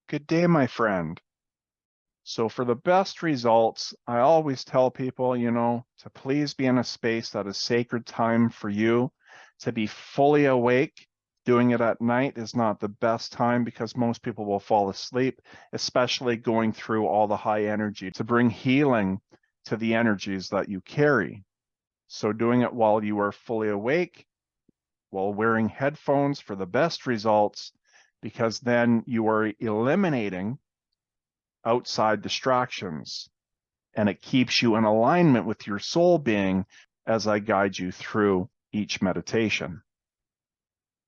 Good day, my friend. So for the best results, I always tell people, to please be in a space that is sacred time for you, to be fully awake. Doing it at night is not the best time because most people will fall asleep, especially going through all the high energy to bring healing to the energies that you carry. So doing it while you are fully awake, while wearing headphones for the best results, because then you are eliminating outside distractions, and it keeps you in alignment with your soul being as I guide you through each meditation.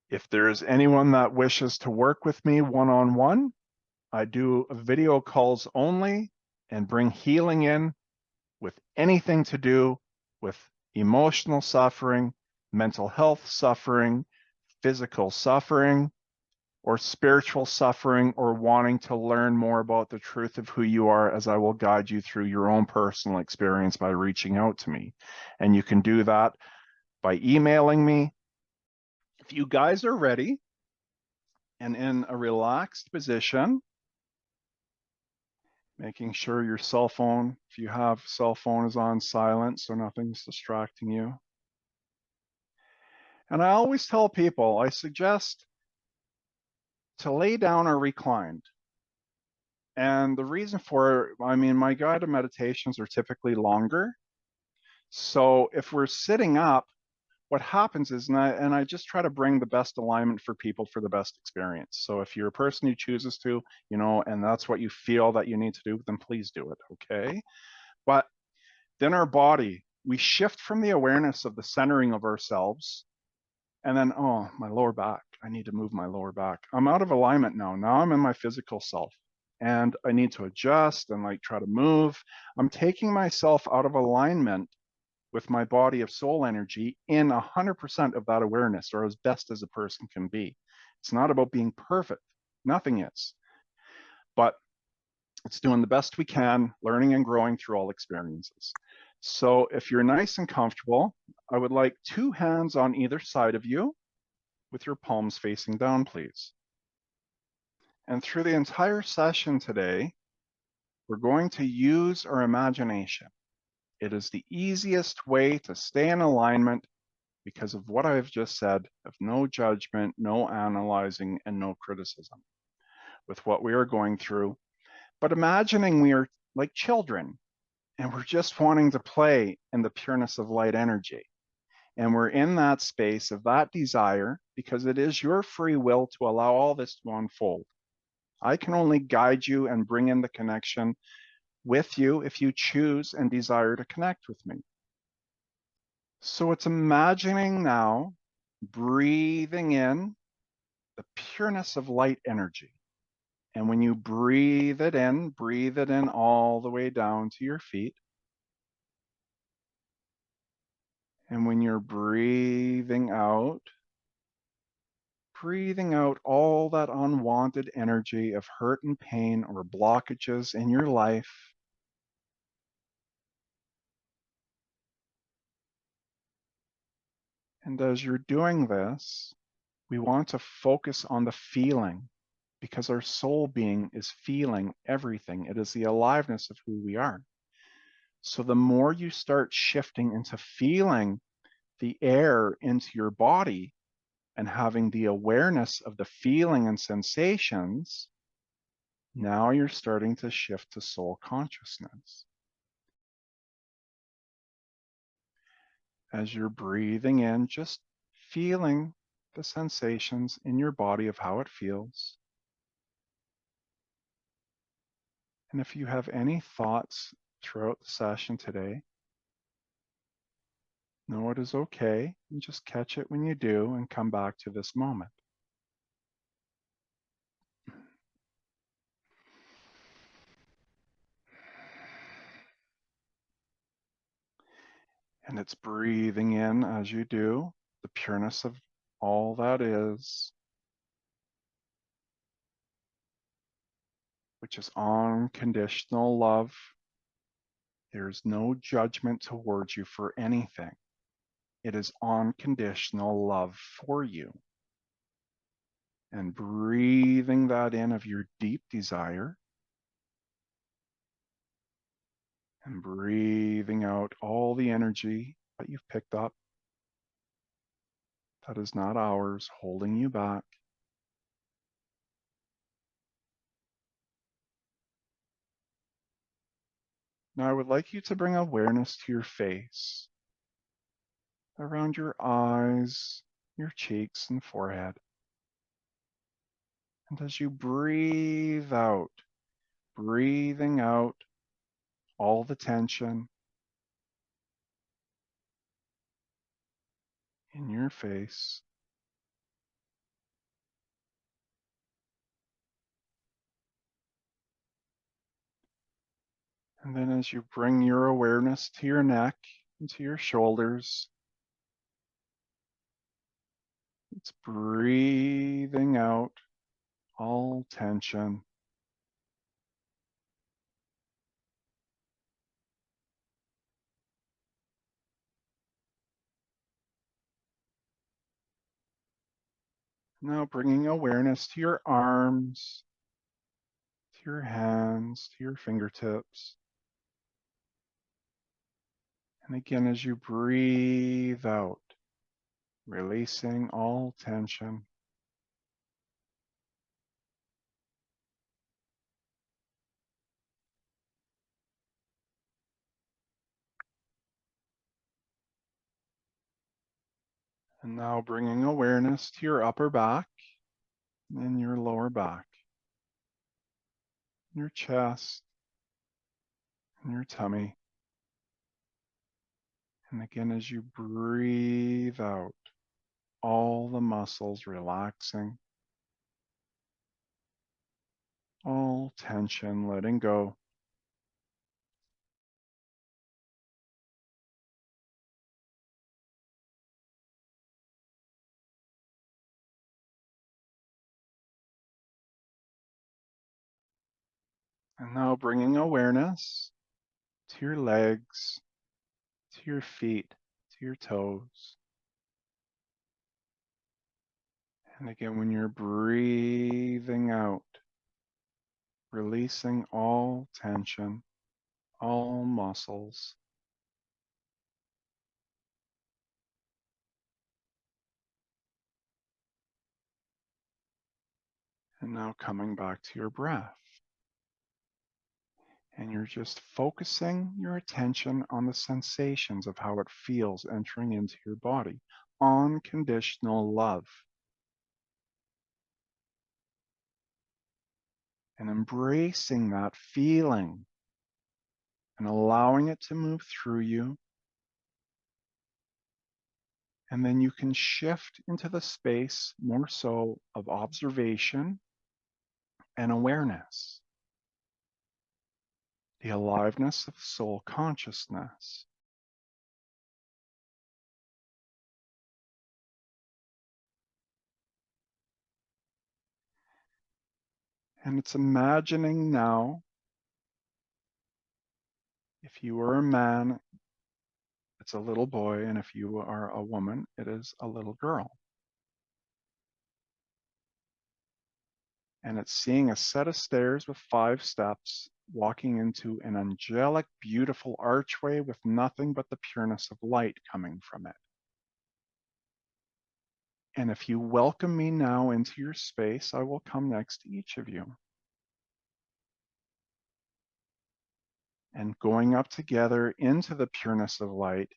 If there is anyone that wishes to work with me one-on-one, I do video calls only and bring healing in with anything to do with emotional suffering, mental health suffering, physical suffering, or spiritual suffering, or wanting to learn more about the truth of who you are, as I will guide you through your own personal experience by reaching out to me. And you can do that by emailing me. If you guys are ready and in a relaxed position, making sure your cell phone, if you have cell phone, is on silent so nothing's distracting you. And I always tell people, I suggest to lay down or reclined. And the reason for it, my guided meditations are typically longer. So if we're sitting up, what happens is, and I just try to bring the best alignment for people for the best experience. So if you're a person who chooses to, and that's what you feel that you need to do, then please do it, okay? But then our body, we shift from the awareness of the centering of ourselves, and then, oh, my lower back, I need to move my lower back. I'm out of alignment now. Now I'm in my physical self, and I need to adjust and try to move. I'm taking myself out of alignment with my body of soul energy in 100% of that awareness, or as best as a person can be. It's not about being perfect. Nothing is. But it's doing the best we can, learning and growing through all experiences. So if you're nice and comfortable, I would like 2 hands on either side of you with your palms facing down, please. And through the entire session today, we're going to use our imagination. It is the easiest way to stay in alignment because of what I've just said, of no judgment, no analyzing, and no criticism with what we are going through. But imagining we are like children and we're just wanting to play in the pureness of light energy. And we're in that space of that desire because it is your free will to allow all this to unfold. I can only guide you and bring in the connection with you if you choose and desire to connect with me. So it's imagining now, breathing in the pureness of light energy. And when you breathe it in all the way down to your feet. And when you're breathing out all that unwanted energy of hurt and pain or blockages in your life. And as you're doing this, we want to focus on the feeling, because our soul being is feeling everything. It is the aliveness of who we are. So the more you start shifting into feeling the air into your body and having the awareness of the feeling and sensations, now you're starting to shift to soul consciousness. As you're breathing in, just feeling the sensations in your body of how it feels. And if you have any thoughts throughout the session today, know it is okay, and just catch it when you do and come back to this moment. And it's breathing in as you do the pureness of all that is, which is unconditional love. There's no judgment towards you for anything. It is unconditional love for you. and breathing that in of your deep desire, and breathing out all the energy that you've picked up that is not ours, holding you back. Now I would like you to bring awareness to your face, around your eyes, your cheeks and forehead. And as you breathe out, breathing out all the tension in your face, and then as you bring your awareness to your neck and to your shoulders, it's breathing out all tension. Now bringing awareness to your arms, to your hands, to your fingertips. And again, as you breathe out, releasing all tension. And now bringing awareness to your upper back and your lower back, your chest and your tummy. And again, as you breathe out, all the muscles relaxing, all tension letting go. And now bringing awareness to your legs, to your feet, to your toes. And again, when you're breathing out, releasing all tension, all muscles. And now coming back to your breath. And you're just focusing your attention on the sensations of how it feels entering into your body. Unconditional love. And embracing that feeling and allowing it to move through you. And then you can shift into the space more so of observation and awareness. The aliveness of soul consciousness. And it's imagining now, if you were a man, it's a little boy, and if you are a woman, it is a little girl. And it's seeing a set of stairs with 5 steps, walking into an angelic, beautiful archway with nothing but the pureness of light coming from it. And if you welcome me now into your space, I will come next to each of you. And going up together into the pureness of light,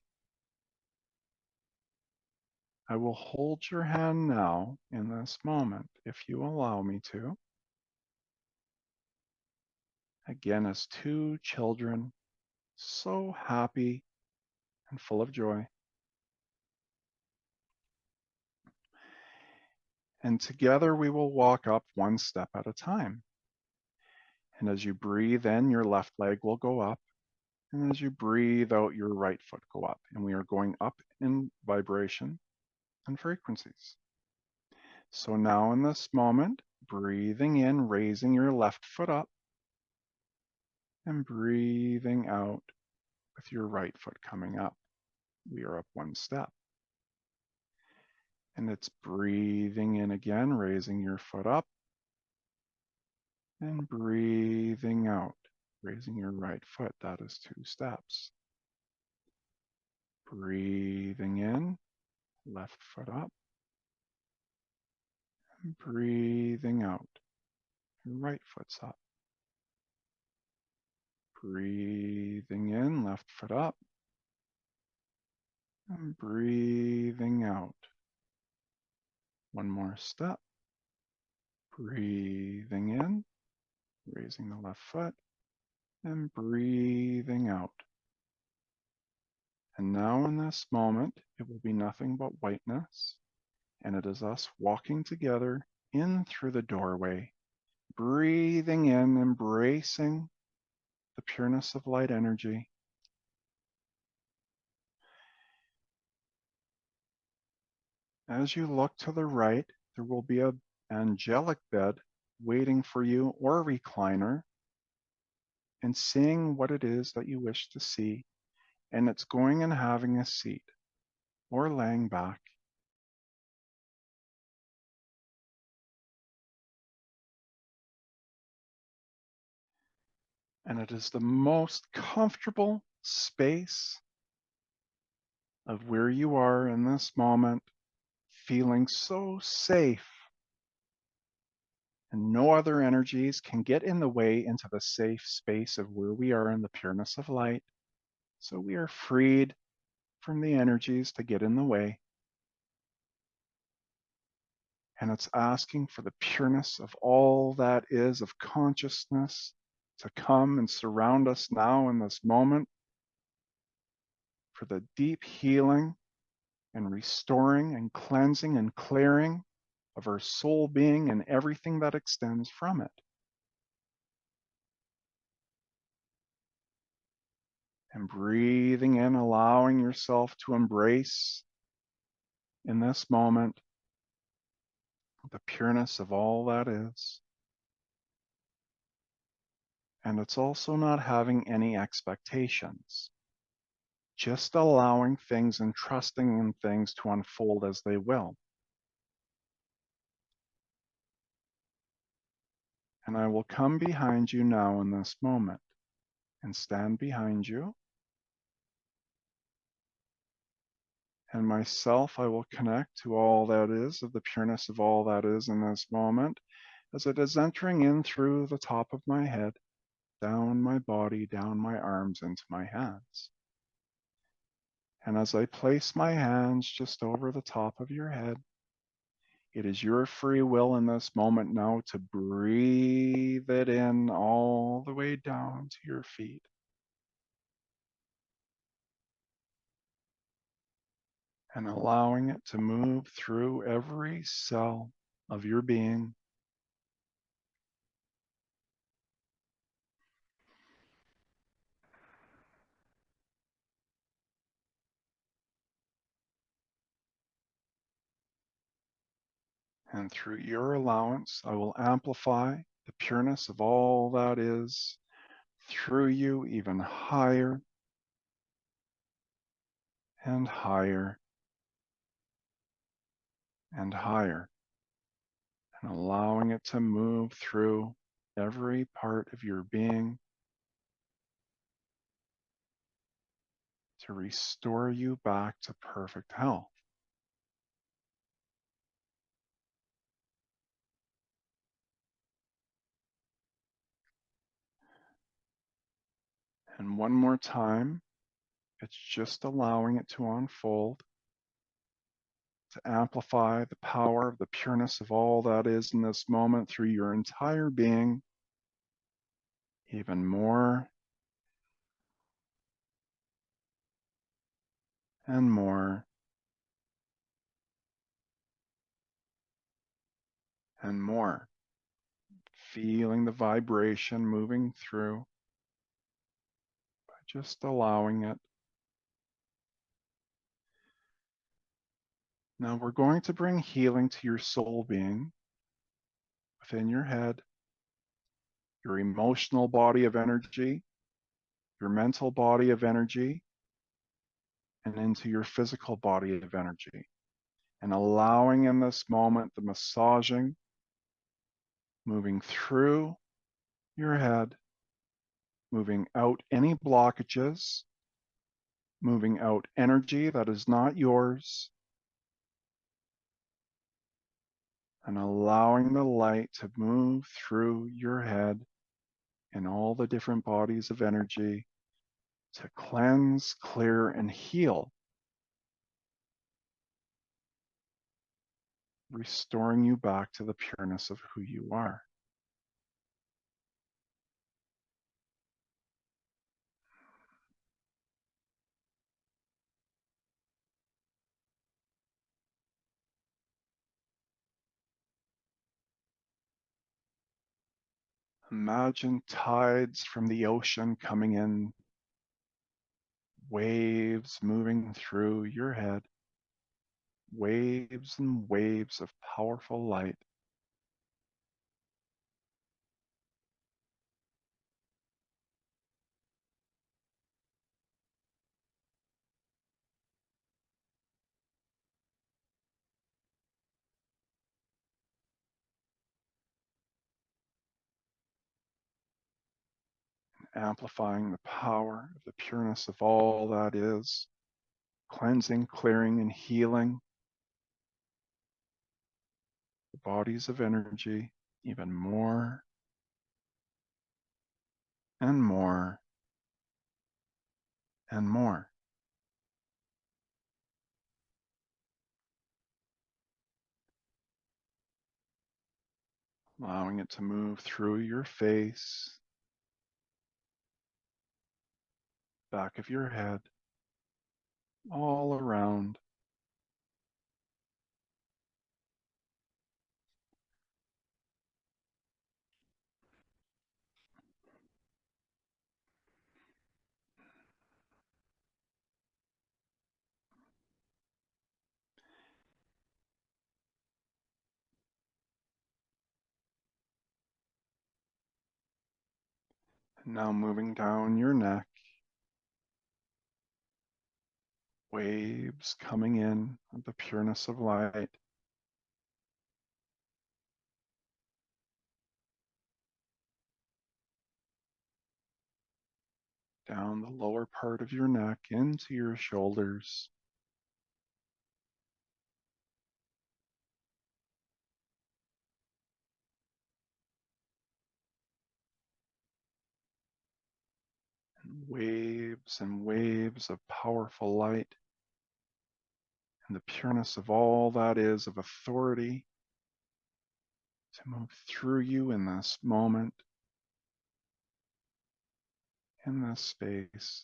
I will hold your hand now in this moment, if you allow me to. Again, as 2 children, so happy and full of joy. And together we will walk up 1 step at a time. And as you breathe in, your left leg will go up. And as you breathe out, your right foot go up. And we are going up in vibration and frequencies. So now in this moment, breathing in, raising your left foot up, and breathing out with your right foot coming up. We are up 1 step. And it's breathing in again, raising your foot up, and breathing out, raising your right foot. That is 2 steps. Breathing in, left foot up, and breathing out, your right foot's up. Breathing in, left foot up, and breathing out. One more step. Breathing in, raising the left foot, and breathing out. And now in this moment, it will be nothing but whiteness, and it is us walking together in through the doorway, breathing in, embracing the pureness of light energy. As you look to the right, there will be an angelic bed waiting for you, or a recliner, and seeing what it is that you wish to see. And it's going and having a seat or laying back. And it is the most comfortable space of where you are in this moment, feeling so safe. And no other energies can get in the way into the safe space of where we are in the pureness of light. So we are freed from the energies to get in the way. And it's asking for the pureness of all that is of consciousness to come and surround us now in this moment, for the deep healing and restoring and cleansing and clearing of our soul being and everything that extends from it. And breathing in, allowing yourself to embrace in this moment the pureness of all that is. And it's also not having any expectations, just allowing things and trusting in things to unfold as they will. And I will come behind you now in this moment and stand behind you. And myself, I will connect to all that is, of the pureness of all that is in this moment, as it is entering in through the top of my head, down my body, down my arms, into my hands. And as I place my hands just over the top of your head, it is your free will in this moment now to breathe it in all the way down to your feet. And allowing it to move through every cell of your being. And through your allowance, I will amplify the pureness of all that is through you even higher and higher and higher, and allowing it to move through every part of your being to restore you back to perfect health. And one more time, it's just allowing it to unfold, to amplify the power of the pureness of all that is in this moment through your entire being, even more and more and more. Feeling the vibration moving through by just allowing it. Now we're going to bring healing to your soul being within your head, your emotional body of energy, your mental body of energy, and into your physical body of energy. and allowing in this moment the massaging, moving through your head, moving out any blockages, moving out energy that is not yours, and allowing the light to move through your head and all the different bodies of energy to cleanse, clear, and heal, restoring you back to the pureness of who you are. Imagine tides from the ocean coming in, waves moving through your head, waves and waves of powerful light. Amplifying the power of the pureness of all that is, cleansing, clearing, and healing the bodies of energy even more and more and more. Allowing it to move through your face, back of your head, all around. And now moving down your neck, waves coming in of the pureness of light, down the lower part of your neck into your shoulders, and waves of powerful light and the pureness of all that is of authority to move through you in this moment, in this space.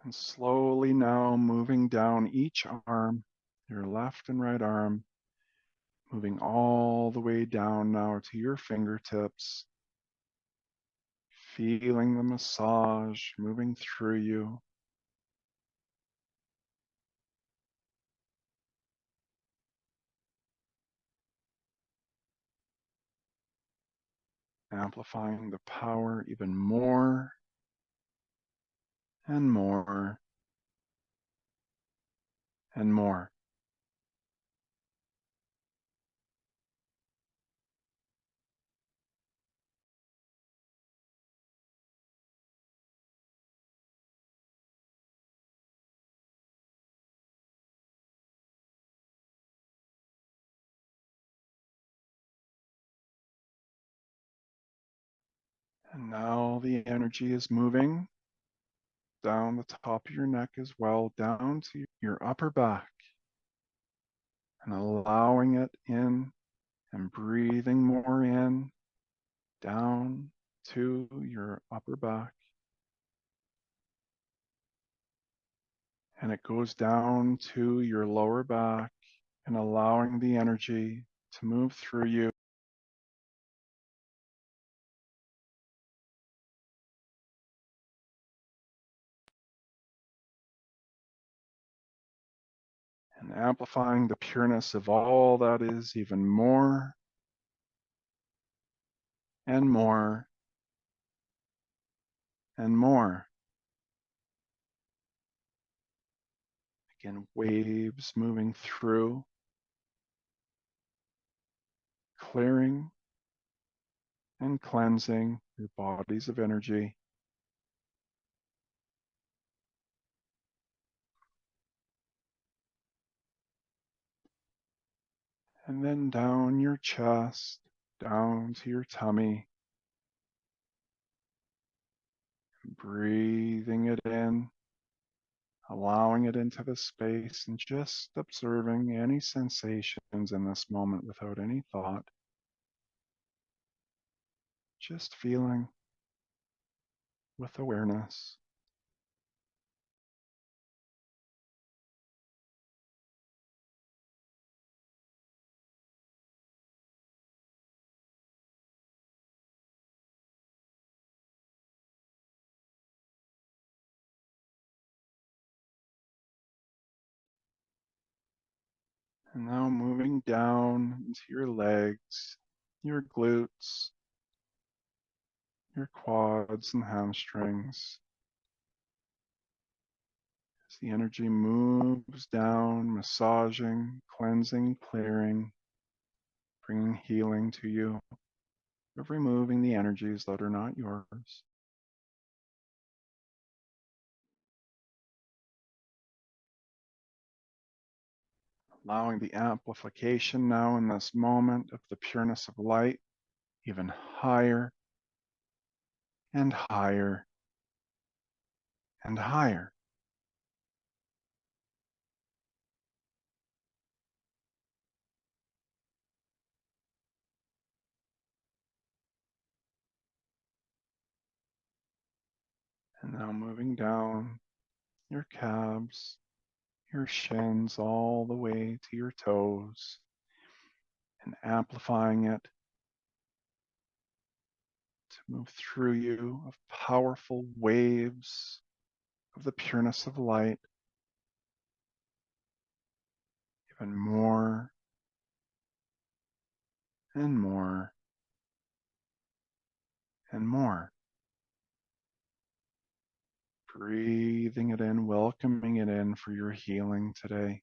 And slowly now moving down each arm, your left and right arm, moving all the way down now to your fingertips, feeling the massage moving through you. Amplifying the power even more and more and more. And now the energy is moving down the top of your neck as well, down to your upper back, and allowing it in and breathing more in, down to your upper back. And it goes down to your lower back and allowing the energy to move through you. And and amplifying the pureness of all that is even more and more and more. Again, waves moving through, clearing and cleansing your bodies of energy. And then down your chest, down to your tummy, breathing it in, allowing it into the space, and just observing any sensations in this moment without any thought. Just feeling with awareness. And now moving down into your legs, your glutes, your quads and hamstrings. As the energy moves down, massaging, cleansing, clearing, bringing healing to you, of removing the energies that are not yours. Allowing the amplification now in this moment of the pureness of light even higher and higher and higher. And now moving down your calves, your shins, all the way to your toes, and amplifying it to move through you of powerful waves of the pureness of light, even more and more and more. Breathing it in, welcoming it in for your healing today.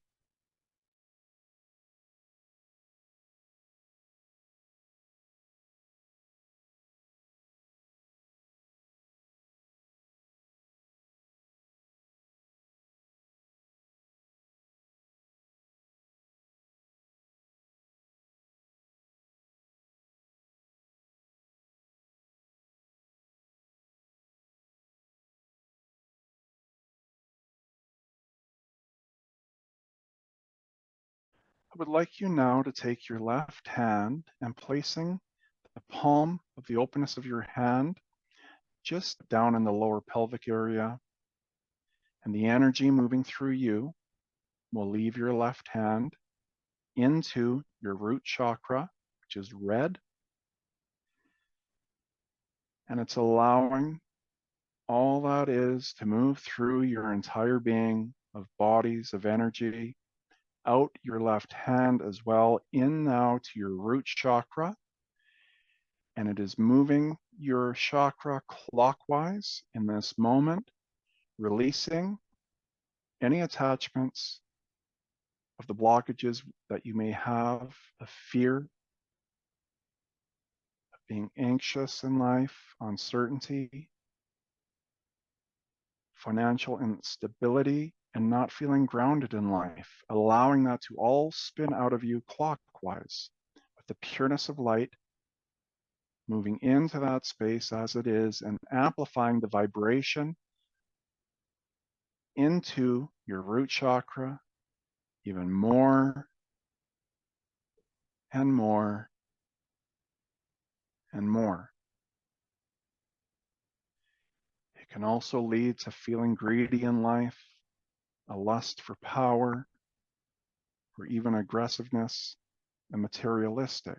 I would like you now to take your left hand and placing the palm of the openness of your hand just down in the lower pelvic area, and the energy moving through you will leave your left hand into your root chakra, which is red, and it's allowing all that is to move through your entire being of bodies of energy, out your left hand as well, in now to your root chakra, and it is moving your chakra clockwise in this moment, releasing any attachments of the blockages that you may have, of fear, of being anxious in life, uncertainty, financial instability, and not feeling grounded in life, allowing that to all spin out of you clockwise with the pureness of light, moving into that space as it is and amplifying the vibration into your root chakra even more and more and more. It can also lead to feeling greedy in life, a lust for power, or even aggressiveness and materialistic.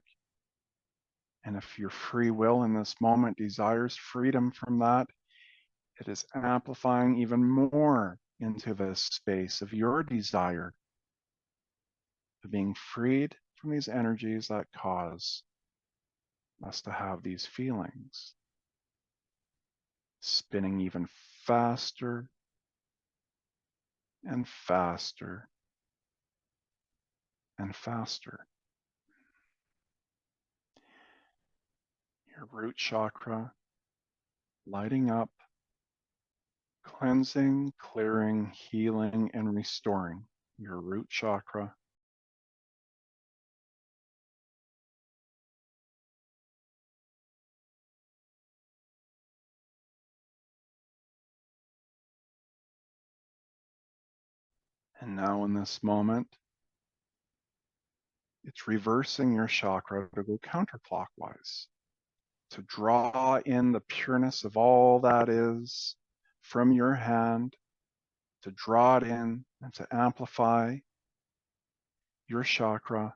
And if your free will in this moment desires freedom from that, it is amplifying even more into this space of your desire of being freed from these energies that cause us to have these feelings, spinning even faster and faster and faster. Your root chakra lighting up, cleansing, clearing, healing, and restoring your root chakra. And now in this moment, it's reversing your chakra to go counterclockwise, to draw in the pureness of all that is from your hand, to draw it in and to amplify your chakra,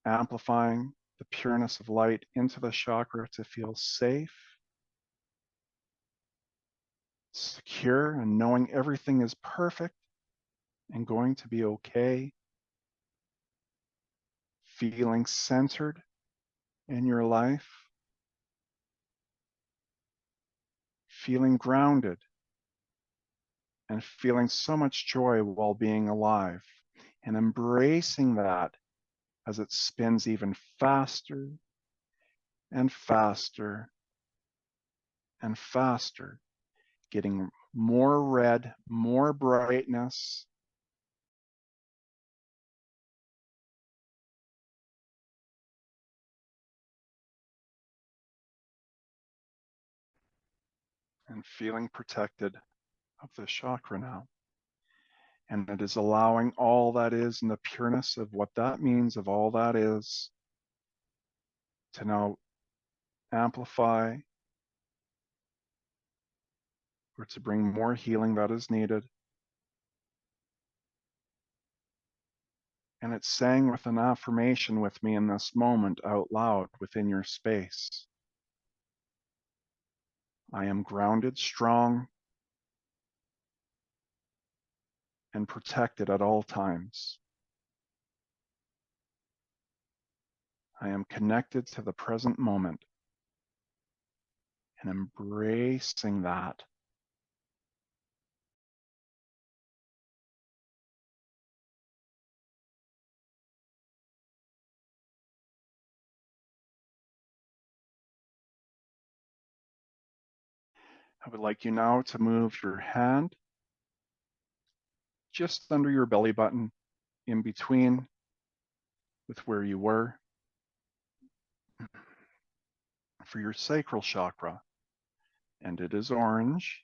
amplifying the pureness of light into the chakra to feel safe, secure, and knowing everything is perfect and going to be okay, feeling centered in your life, feeling grounded, and feeling so much joy while being alive, and embracing that as it spins even faster and faster and faster, getting more red, more brightness, and feeling protected of the chakra now. And it is allowing all that is in the pureness of what that means, of all that is, to now amplify or to bring more healing that is needed. And it's saying with an affirmation with me in this moment out loud within your space. I am grounded, strong, and protected at all times. I am connected to the present moment and embracing that. I would like you now to move your hand just under your belly button, in between with where you were, for your sacral chakra. And it is orange.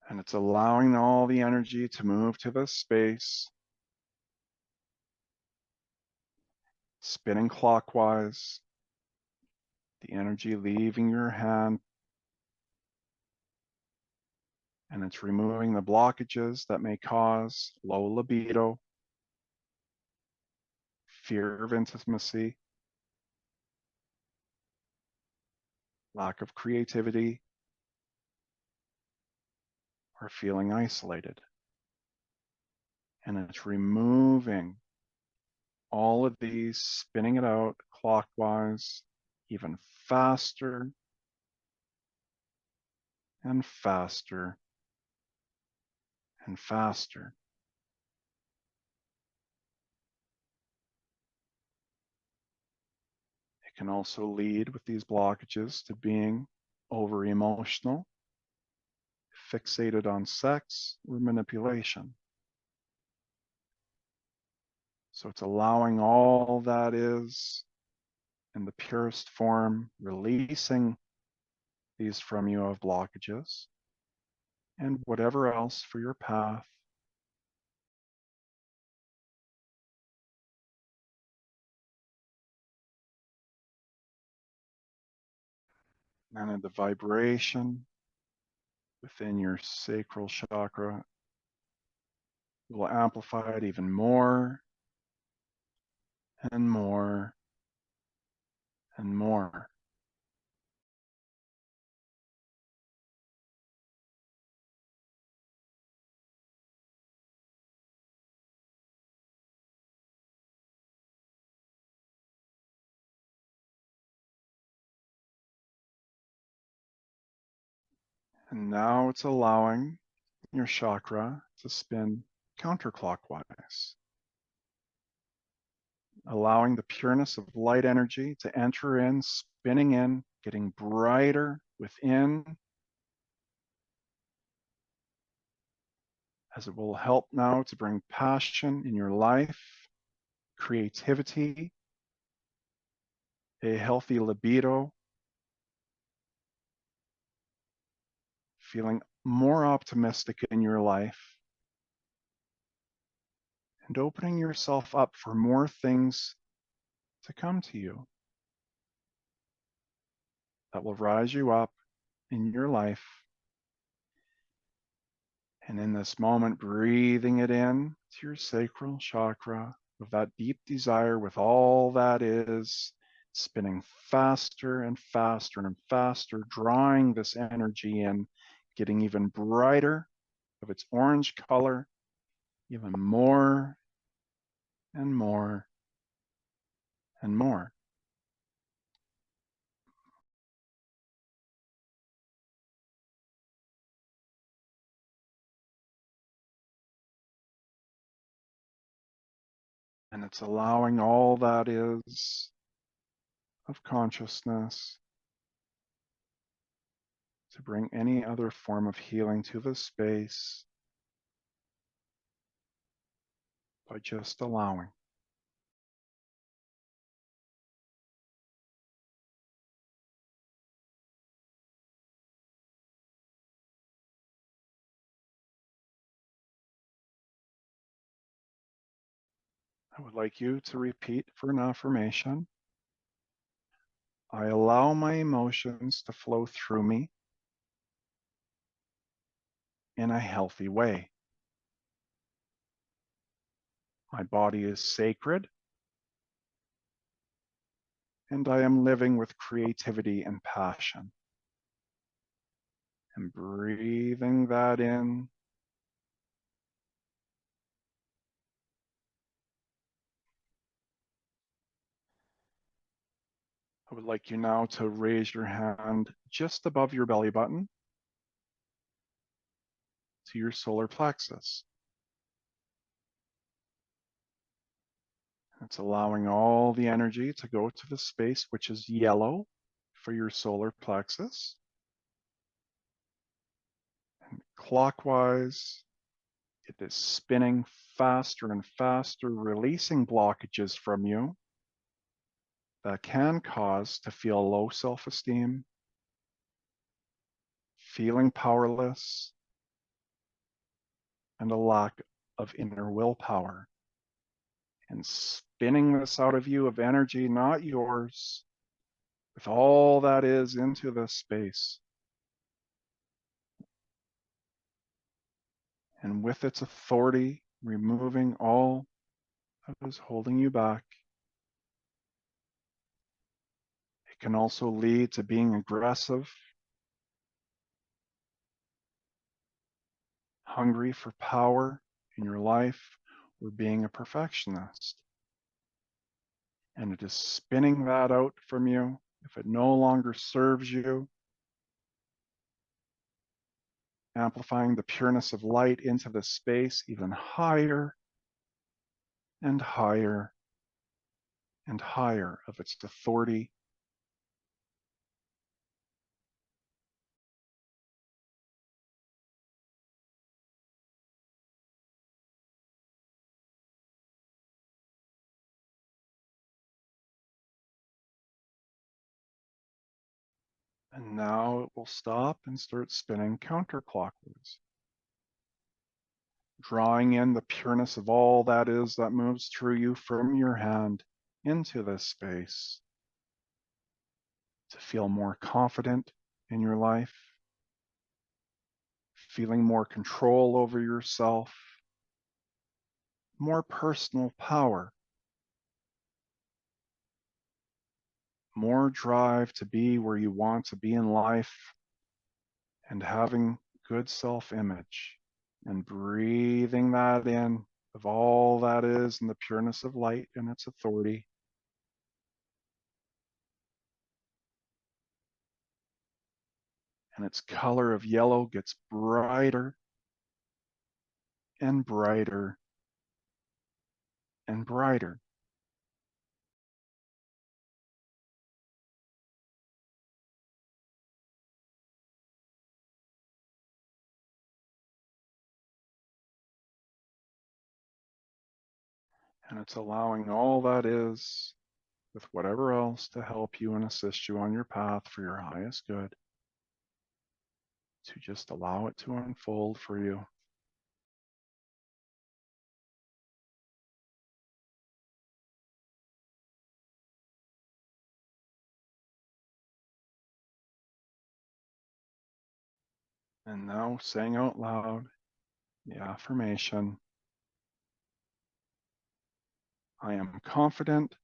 And it's allowing all the energy to move to this space, spinning clockwise, the energy leaving your hand, and it's removing the blockages that may cause low libido, fear of intimacy, lack of creativity, or feeling isolated. And it's removing all of these, spinning it out clockwise, even faster and faster and faster. It can also lead with these blockages to being over emotional, fixated on sex or manipulation. So it's allowing all that is in the purest form, releasing these from you of blockages and whatever else for your path. And in the vibration within your sacral chakra will amplify it even more and more and more. And now it's allowing your chakra to spin counterclockwise, allowing the pureness of light energy to enter in, spinning in, getting brighter within, as it will help now to bring passion in your life, creativity, a healthy libido, feeling more optimistic in your life, and opening yourself up for more things to come to you that will rise you up in your life. And in this moment, breathing it in to your sacral chakra with that deep desire, with all that is, spinning faster and faster and faster, drawing this energy in, getting even brighter of its orange color, even more and more and more. And it's allowing all that is of consciousness to bring any other form of healing to the space by just allowing. I would like you to repeat for an affirmation. I allow my emotions to flow through me in a healthy way. My body is sacred, and I am living with creativity and passion. And breathing that in. I would like you now to raise your hand just above your belly button to your solar plexus. It's allowing all the energy to go to the space which is yellow for your solar plexus. And clockwise, it is spinning faster and faster, releasing blockages from you that can cause to feel low self-esteem, feeling powerless, and a lack of inner willpower. And spinning this out of you of energy, not yours, with all that is into this space. And with its authority, removing all that is holding you back. It can also lead to being aggressive, hungry for power in your life, or being a perfectionist. And it is spinning that out from you. If it no longer serves you, amplifying the pureness of light into the space even higher and higher and higher of its authority. And now it will stop and start spinning counterclockwise, drawing in the pureness of all that is that moves through you from your hand into this space to feel more confident in your life, feeling more control over yourself, more personal power, more drive to be where you want to be in life, and having good self-image. And breathing that in of all that is in the pureness of light and its authority. and its color of yellow gets brighter and brighter and brighter. And it's allowing all that is, with whatever else, to help you and assist you on your path for your highest good, to just allow it to unfold for you. And now saying out loud the affirmation, I am confident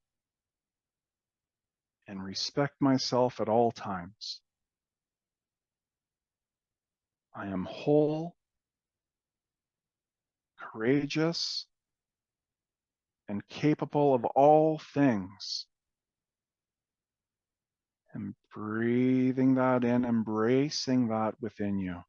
and respect myself at all times. I am whole, courageous, and capable of all things. And breathing that in, embracing that within you.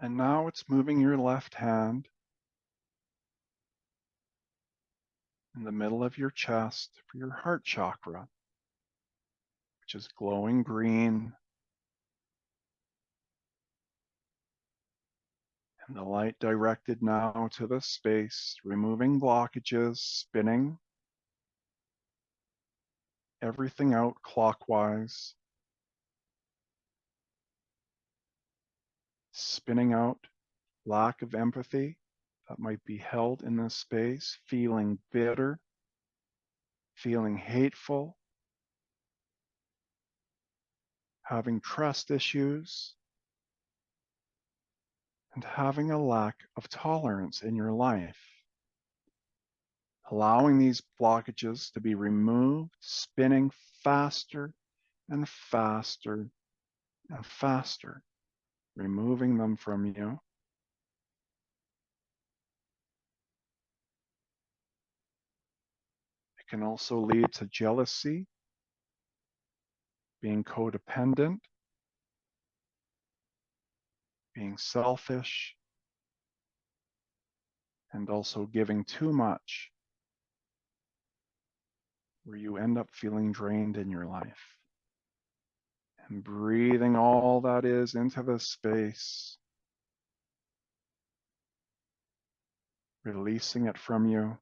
And now it's moving your left hand in the middle of your chest for your heart chakra, which is glowing green. And the light directed now to the space, removing blockages, spinning everything out clockwise, spinning out lack of empathy that might be held in this space, feeling bitter, feeling hateful, having trust issues, and having a lack of tolerance in your life. Allowing these blockages to be removed, spinning faster and faster and faster, removing them from you. It can also lead to jealousy, being codependent, being selfish, and also giving too much, where you end up feeling drained in your life. And breathing all that is into the space, releasing it from you.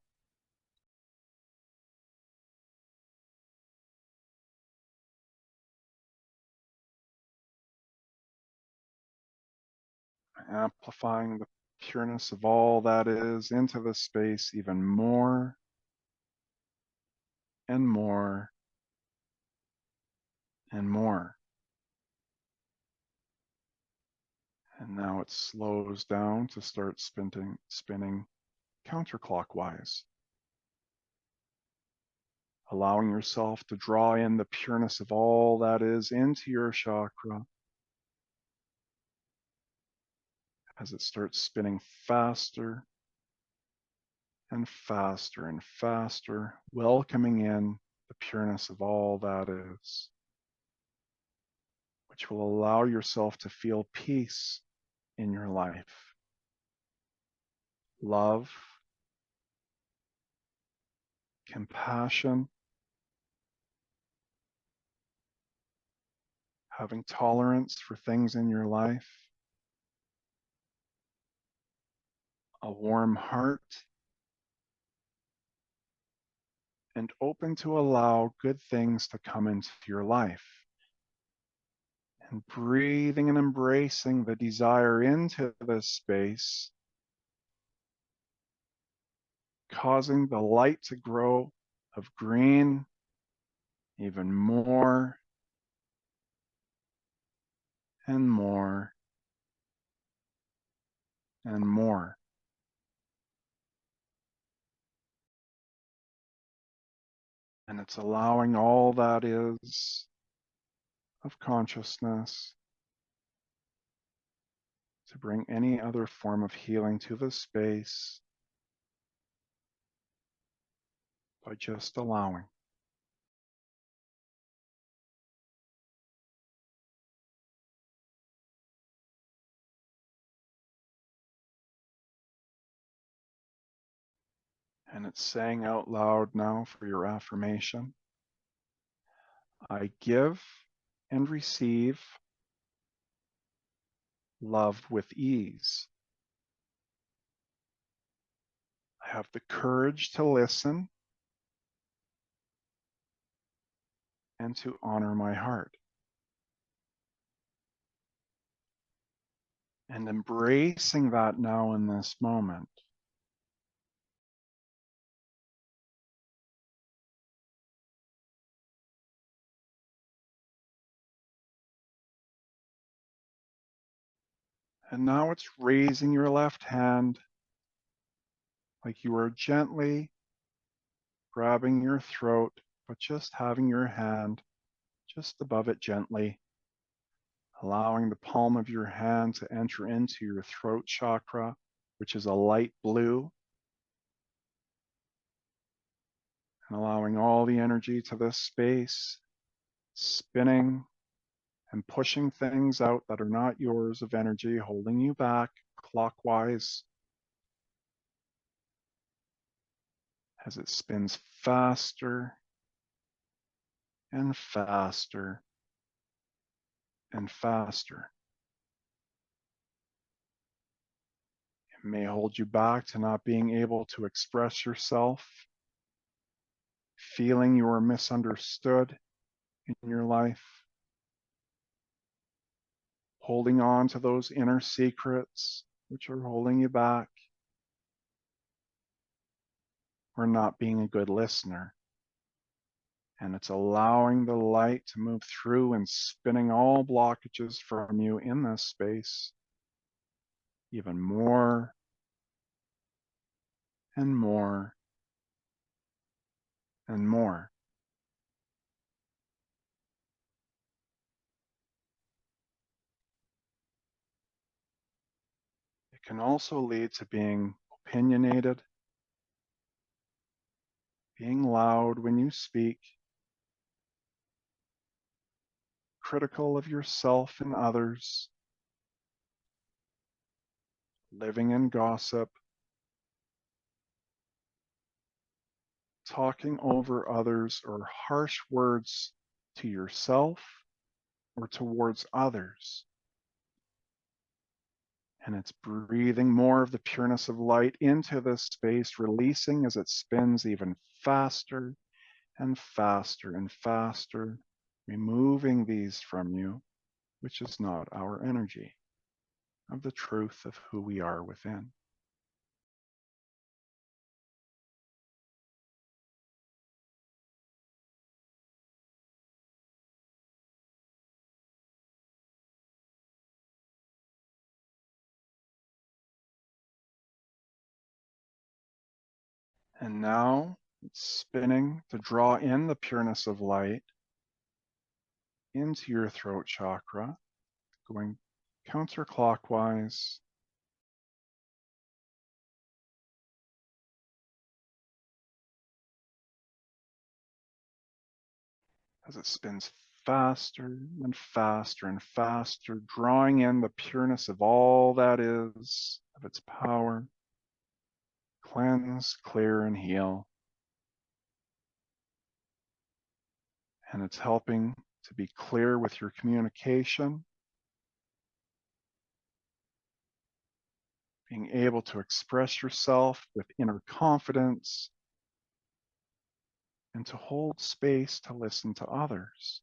Amplifying the pureness of all that is into the space even more and more and more. And now it slows down to start spinning counterclockwise, allowing yourself to draw in the pureness of all that is into your chakra as it starts spinning faster and faster and faster, welcoming in the pureness of all that is, which will allow yourself to feel peace in your life, love, compassion, having tolerance for things in your life, a warm heart, and open to allow good things to come into your life. And breathing and embracing the desire into this space, causing the light to grow of green even more and more and more. And it's allowing all that is of consciousness to bring any other form of healing to the space by just allowing. And it's saying out loud now for your affirmation, I give and receive love with ease. I have the courage to listen and to honor my heart. And embracing that now in this moment, and now it's raising your left hand like you are gently grabbing your throat, but just having your hand just above it gently, allowing the palm of your hand to enter into your throat chakra, which is a light blue, and allowing all the energy to this space, spinning and pushing things out that are not yours of energy, holding you back clockwise as it spins faster and faster and faster. It may hold you back to not being able to express yourself, feeling you are misunderstood in your life, holding on to those inner secrets which are holding you back, or not being a good listener. And it's allowing the light to move through and spinning all blockages from you in this space even more and more and more. It can also lead to being opinionated, being loud when you speak, critical of yourself and others, living in gossip, talking over others, or harsh words to yourself or towards others. And it's breathing more of the pureness of light into this space, releasing as it spins even faster and faster and faster, removing these from you, which is not our energy of the truth of who we are within. And now it's spinning to draw in the pureness of light into your throat chakra, going counterclockwise, as it spins faster and faster and faster, drawing in the pureness of all that is, of its power. Cleanse, clear, and heal. And it's helping to be clear with your communication, being able to express yourself with inner confidence, and to hold space to listen to others,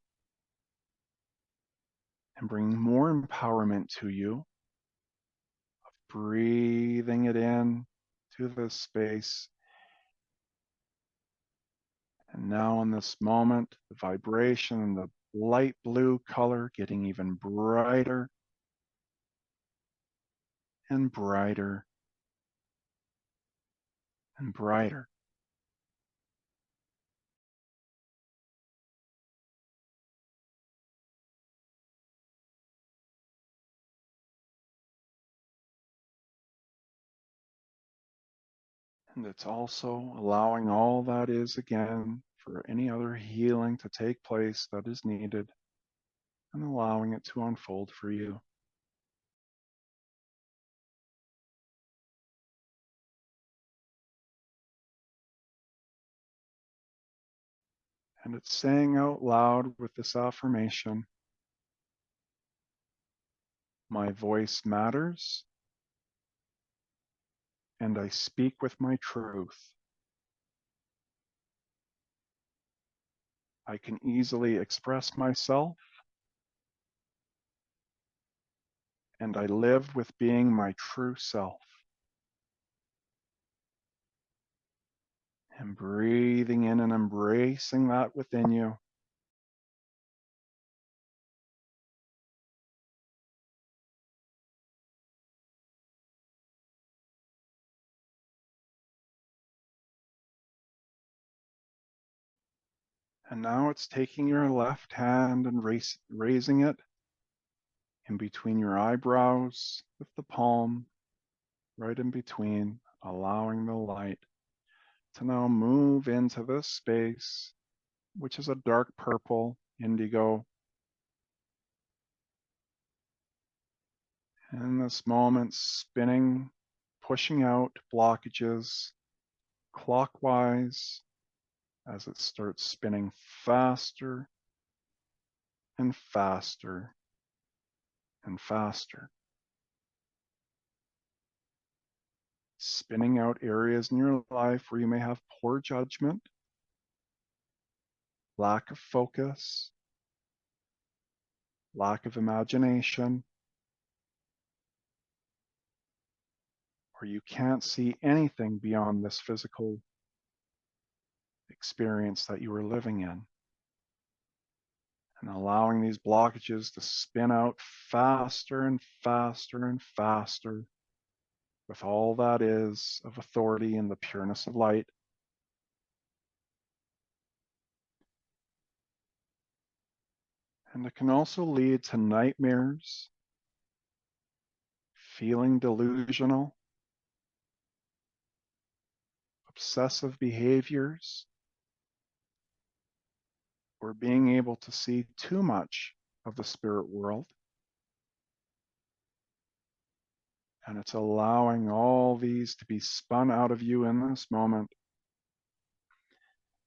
and bring more empowerment to you, breathing it in to this space. And now in this moment, the vibration and the light blue color getting even brighter and brighter and brighter. And it's also allowing all that is again for any other healing to take place that is needed and allowing it to unfold for you. And it's saying out loud with this affirmation, my voice matters and I speak with my truth. I can easily express myself and I live with being my true self. And breathing in and embracing that within you. And now it's taking your left hand and raising it in between your eyebrows with the palm right in between, allowing the light to now move into this space, which is a dark purple indigo. In this moment, spinning, pushing out blockages clockwise as it starts spinning faster and faster and faster. Spinning out areas in your life where you may have poor judgment, lack of focus, lack of imagination, or you can't see anything beyond this physical experience that you are living in. And allowing these blockages to spin out faster and faster and faster with all that is of authority and the pureness of light. And it can also lead to nightmares, feeling delusional, obsessive behaviors, or being able to see too much of the spirit world. And it's allowing all these to be spun out of you in this moment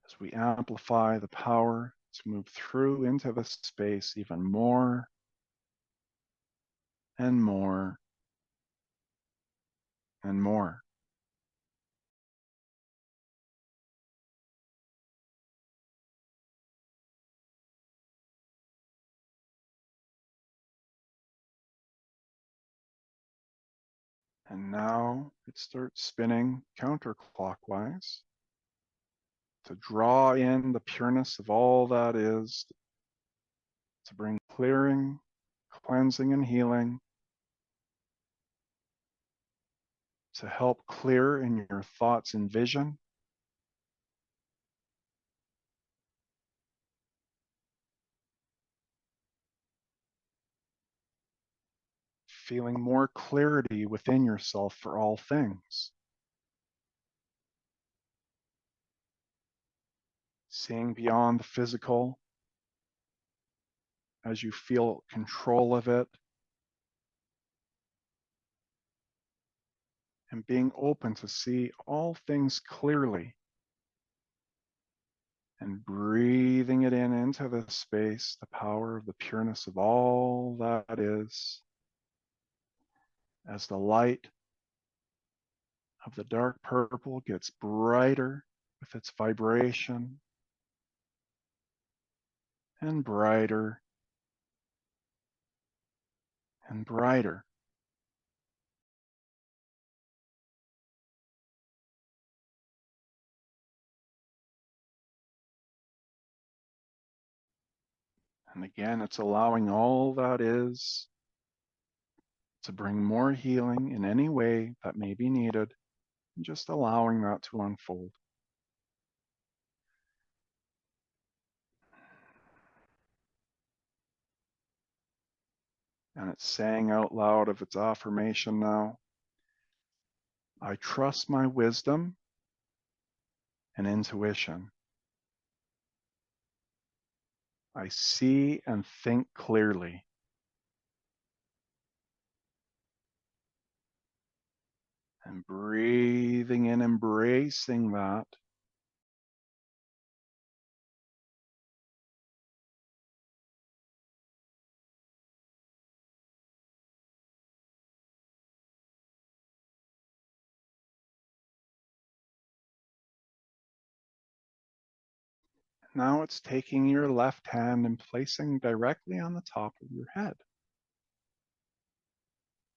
as we amplify the power to move through into this space even more and more and more. And now it starts spinning counterclockwise to draw in the pureness of all that is, to bring clearing, cleansing, and healing, to help clear in your thoughts and vision, feeling more clarity within yourself for all things, seeing beyond the physical as you feel control of it, and being open to see all things clearly, and breathing it in into this space, the power of the pureness of all that is, as the light of the dark purple gets brighter with its vibration and brighter and brighter. And again, it's allowing all that is to bring more healing in any way that may be needed, and just allowing that to unfold. And it's saying out loud of its affirmation now, I trust my wisdom and intuition. I see and think clearly. And breathing in, embracing that. Now it's taking your left hand and placing directly on the top of your head.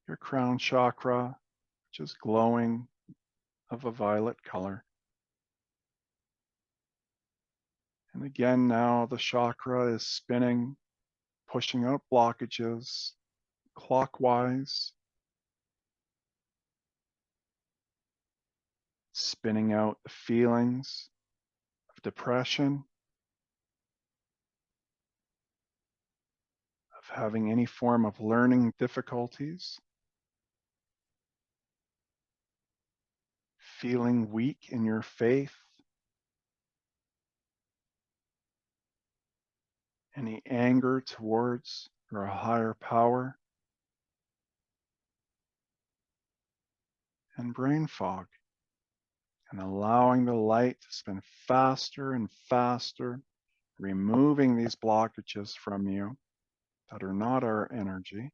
Your crown chakra, which is glowing of a violet color. And again, now the chakra is spinning, pushing out blockages clockwise, spinning out the feelings of depression, of having any form of learning difficulties, feeling weak in your faith, any anger towards or a higher power, and brain fog, and allowing the light to spin faster and faster, removing these blockages from you that are not our energy.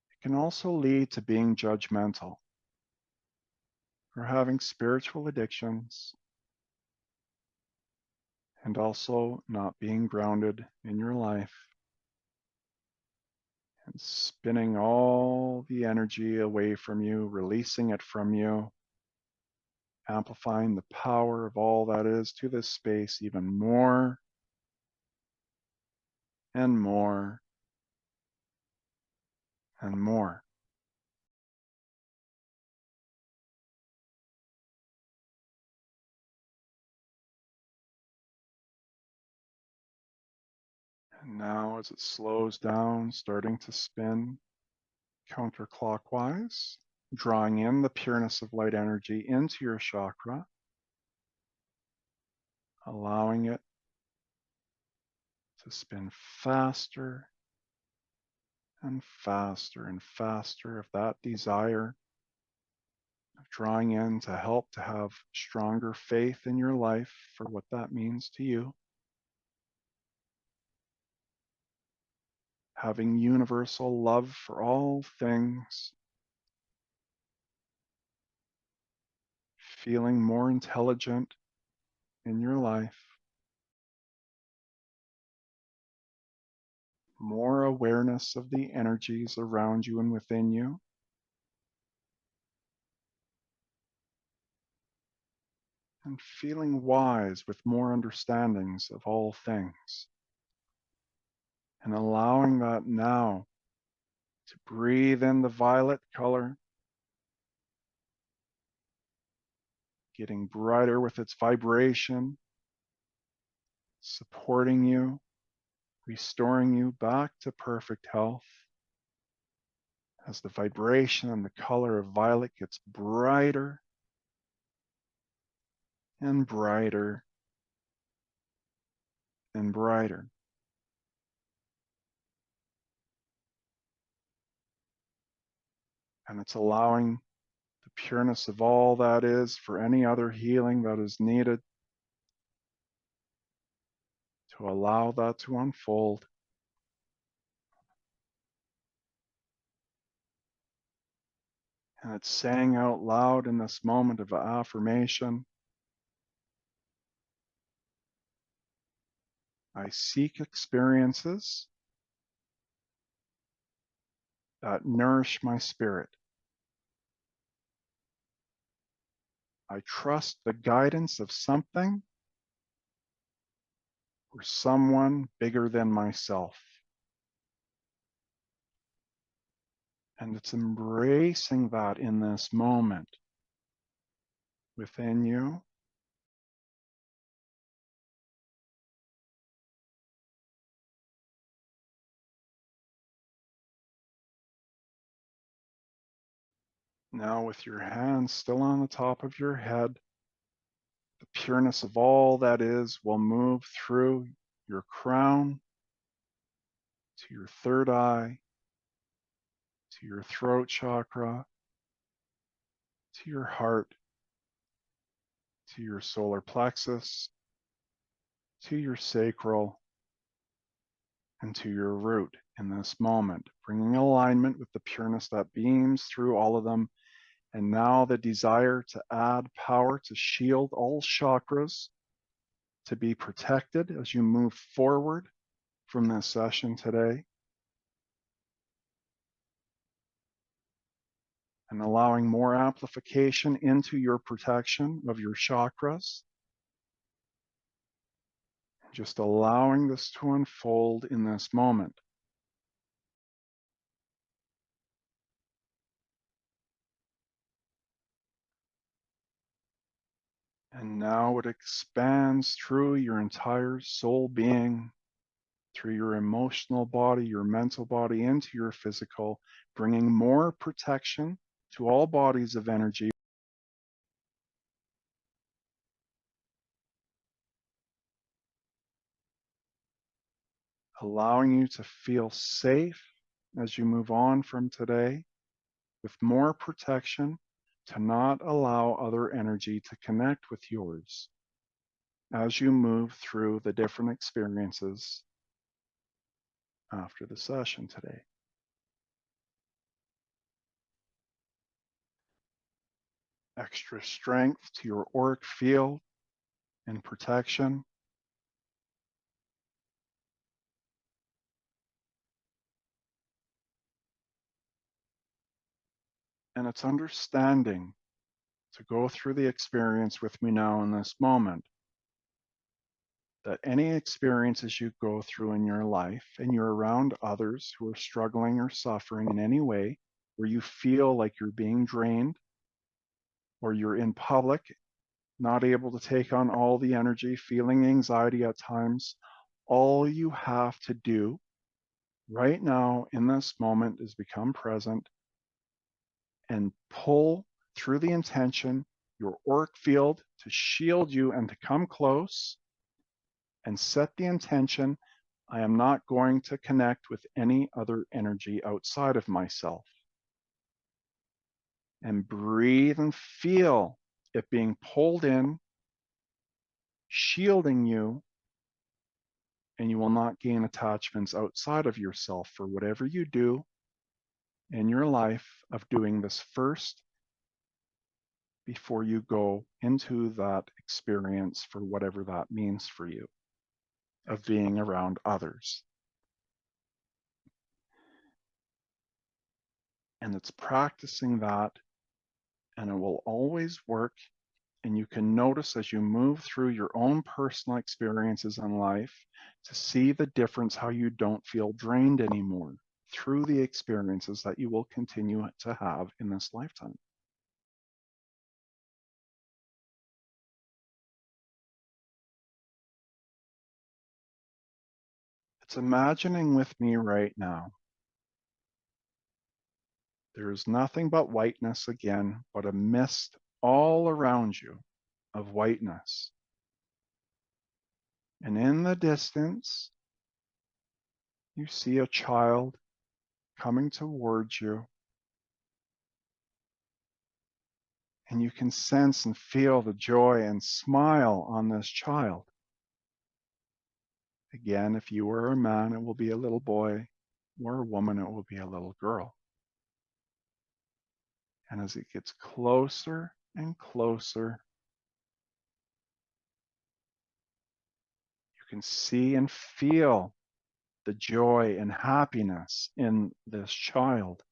It can also lead to being judgmental or having spiritual addictions, and also not being grounded in your life and spinning all the energy away from you, releasing it from you, amplifying the power of all that is to this space even more and more and more. And now as it slows down, starting to spin counterclockwise, drawing in the pureness of light energy into your chakra, allowing it to spin faster and faster and faster of that desire of drawing in to help to have stronger faith in your life for what that means to you. Having universal love for all things, feeling more intelligent in your life, more awareness of the energies around you and within you, and feeling wise with more understandings of all things. And allowing that now to breathe in the violet color, getting brighter with its vibration, supporting you, restoring you back to perfect health. As the vibration and the color of violet gets brighter and brighter and brighter. And it's allowing the pureness of all that is for any other healing that is needed to allow that to unfold. And it's saying out loud in this moment of affirmation, I seek experiences that nourish my spirit. I trust the guidance of something or someone bigger than myself. And it's embracing that in this moment within you. Now, with your hands still on the top of your head, the pureness of all that is will move through your crown to your third eye, to your throat chakra, to your heart, to your solar plexus, to your sacral, and to your root in this moment, bringing alignment with the pureness that beams through all of them. And now the desire to add power to shield all chakras, to be protected as you move forward from this session today, and allowing more amplification into your protection of your chakras. Just allowing this to unfold in this moment. And now it expands through your entire soul being, through your emotional body, your mental body, into your physical, bringing more protection to all bodies of energy, allowing you to feel safe as you move on from today, with more protection to not allow other energy to connect with yours as you move through the different experiences after the session today. Extra strength to your auric field and protection. And it's understanding to go through the experience with me now in this moment, that any experiences you go through in your life and you're around others who are struggling or suffering in any way, where you feel like you're being drained, or you're in public, not able to take on all the energy, feeling anxiety at times, all you have to do right now in this moment is become present and pull through the intention your auric field to shield you and to come close, and set the intention, I am not going to connect with any other energy outside of myself. And breathe and feel it being pulled in, shielding you, and you will not gain attachments outside of yourself for whatever you do in your life of doing this first before you go into that experience for whatever that means for you, of being around others. And it's practicing that, and it will always work. And you can notice as you move through your own personal experiences in life to see the difference, how you don't feel drained anymore through the experiences that you will continue to have in this lifetime. It's imagining with me right now. There is nothing but whiteness again, but a mist all around you of whiteness. And in the distance, you see a child coming towards you. And you can sense and feel the joy and smile on this child. Again, if you were a man, it will be a little boy, or a woman, it will be a little girl. And as it gets closer and closer, you can see and feel the joy and happiness in this child.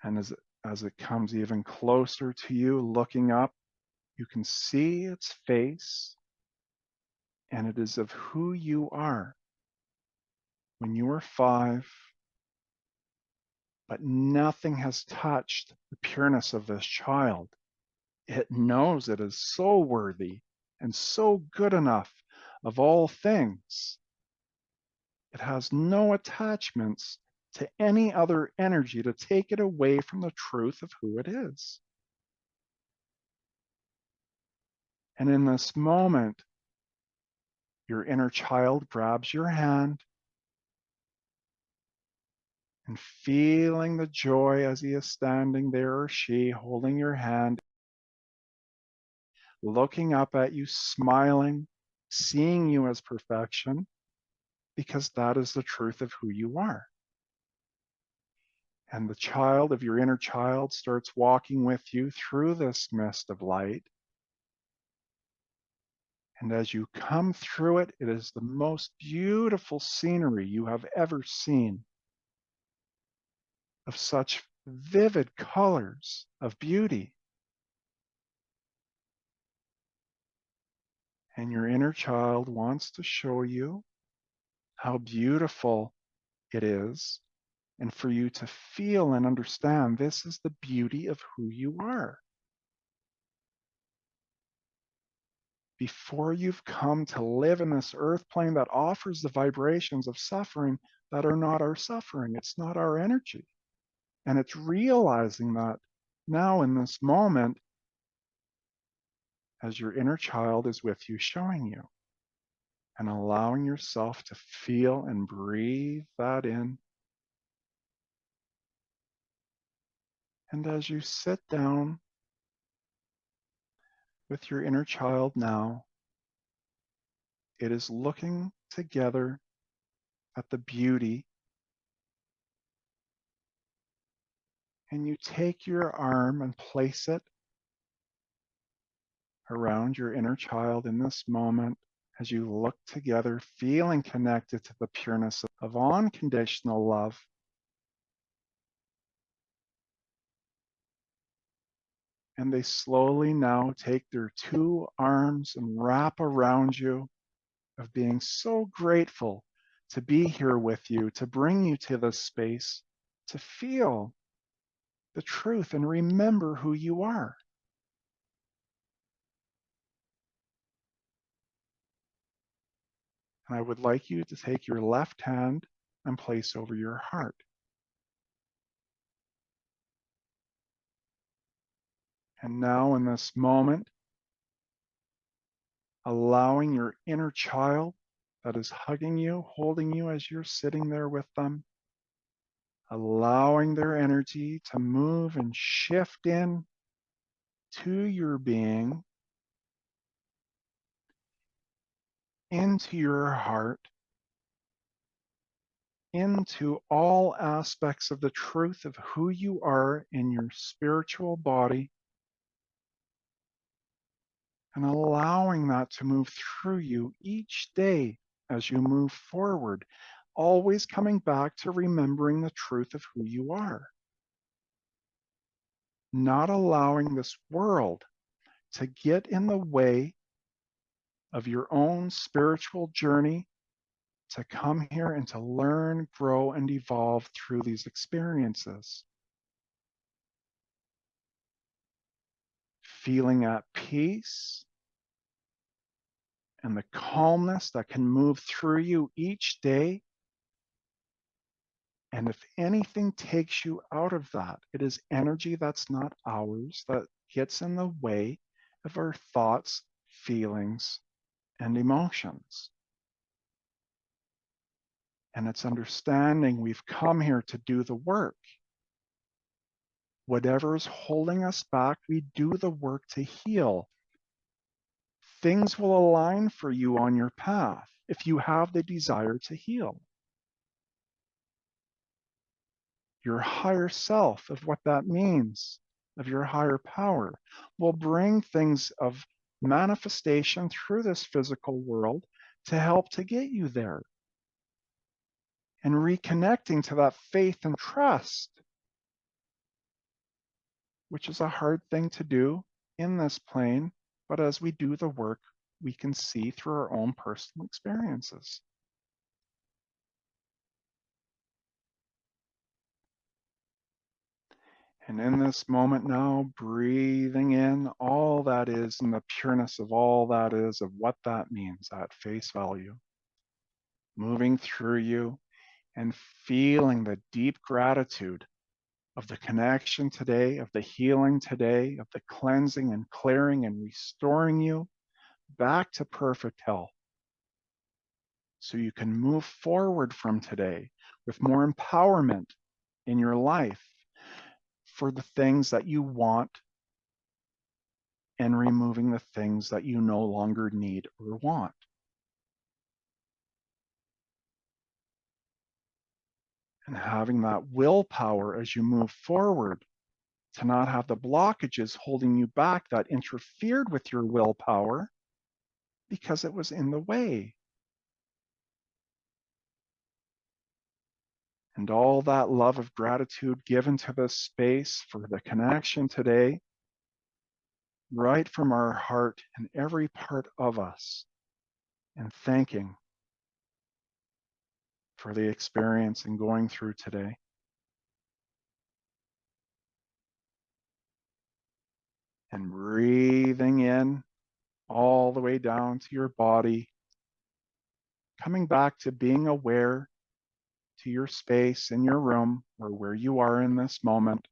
And as it comes even closer to you, looking up, you can see its face, and it is of who you are when you were 5, but nothing has touched the pureness of this child. It knows it is so worthy and so good enough of all things. It has no attachments to any other energy to take it away from the truth of who it is. And in this moment, your inner child grabs your hand and feeling the joy as he is standing there or she holding your hand, looking up at you, smiling, seeing you as perfection, because that is the truth of who you are. And the child of your inner child starts walking with you through this mist of light. And as you come through it, it is the most beautiful scenery you have ever seen, of such vivid colors of beauty. And your inner child wants to show you how beautiful it is, and for you to feel and understand this is the beauty of who you are. Before you've come to live in this earth plane that offers the vibrations of suffering that are not our suffering, it's not our energy. And it's realizing that now in this moment, as your inner child is with you, showing you, and allowing yourself to feel and breathe that in. And as you sit down with your inner child now, it is looking together at the beauty, and you take your arm and place it around your inner child in this moment as you look together, feeling connected to the pureness of unconditional love. And they slowly now take their two arms and wrap around you, of being so grateful to be here with you, to bring you to this space, to feel the truth and remember who you are. And I would like you to take your left hand and place over your heart. And now in this moment, allowing your inner child that is hugging you, holding you as you're sitting there with them, allowing their energy to move and shift in to your being, into your heart, into all aspects of the truth of who you are in your spiritual body, and allowing that to move through you each day as you move forward, always coming back to remembering the truth of who you are. Not allowing this world to get in the way of your own spiritual journey, to come here and to learn, grow, and evolve through these experiences. Feeling at peace and the calmness that can move through you each day. And if anything takes you out of that, it is energy that's not ours that gets in the way of our thoughts, feelings, and emotions. And it's understanding we've come here to do the work. Whatever is holding us back, we do the work to heal. Things will align for you on your path if you have the desire to heal. Your higher self, of what that means, of your higher power, will bring things of manifestation through this physical world to help to get you there. And reconnecting to that faith and trust, which is a hard thing to do in this plane, but as we do the work, we can see through our own personal experiences. And in this moment now, breathing in all that is and the pureness of all that is, of what that means at face value, moving through you, and feeling the deep gratitude of the connection today, of the healing today, of the cleansing and clearing and restoring you back to perfect health. So you can move forward from today with more empowerment in your life for the things that you want and removing the things that you no longer need or want. And having that willpower as you move forward to not have the blockages holding you back that interfered with your willpower because it was in the way. And all that love of gratitude given to this space for the connection today, right from our heart and every part of us, and thanking for the experience and going through today. And breathing in all the way down to your body, coming back to being aware to your space in your room or where you are in this moment.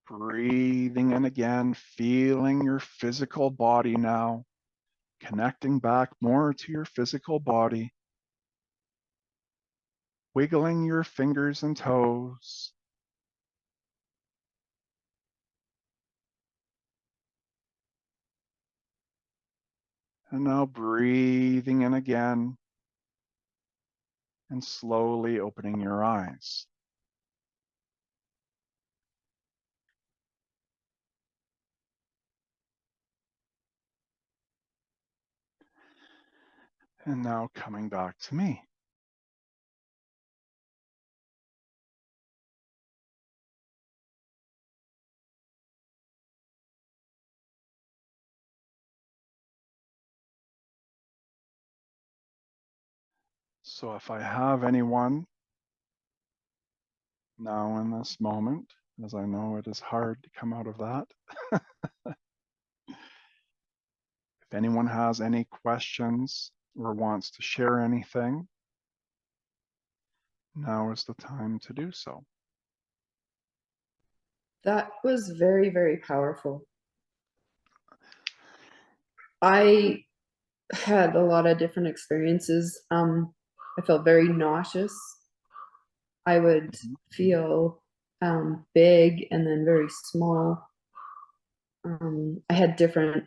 Breathing in again, feeling your physical body now, connecting back more to your physical body, wiggling your fingers and toes. And now breathing in again and slowly opening your eyes. And now coming back to me. So if I have anyone now in this moment, as I know it is hard to come out of that, if anyone has any questions or wants to share anything, now is the time to do so. That was very, very powerful. I had a lot of different experiences. I felt very nauseous. I would feel big and then very small. I had different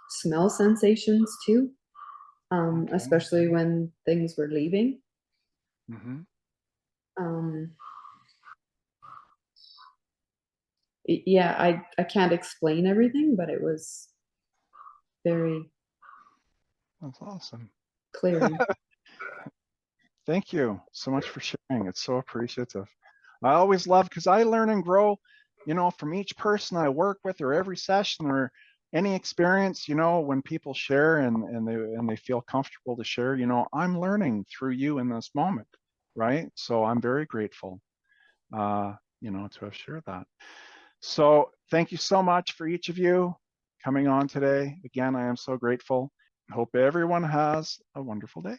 smell sensations too, Okay. especially when things were leaving. Mm-hmm. Yeah, I can't explain everything, but it was very That's awesome. clearing. Thank you so much for sharing. It's so appreciative. I always love, because I learn and grow, from each person I work with or every session or any experience, when people share and they feel comfortable to share, I'm learning through you in this moment, right? So I'm very grateful, to have shared that. So thank you so much for each of you coming on today. Again, I am so grateful. I hope everyone has a wonderful day.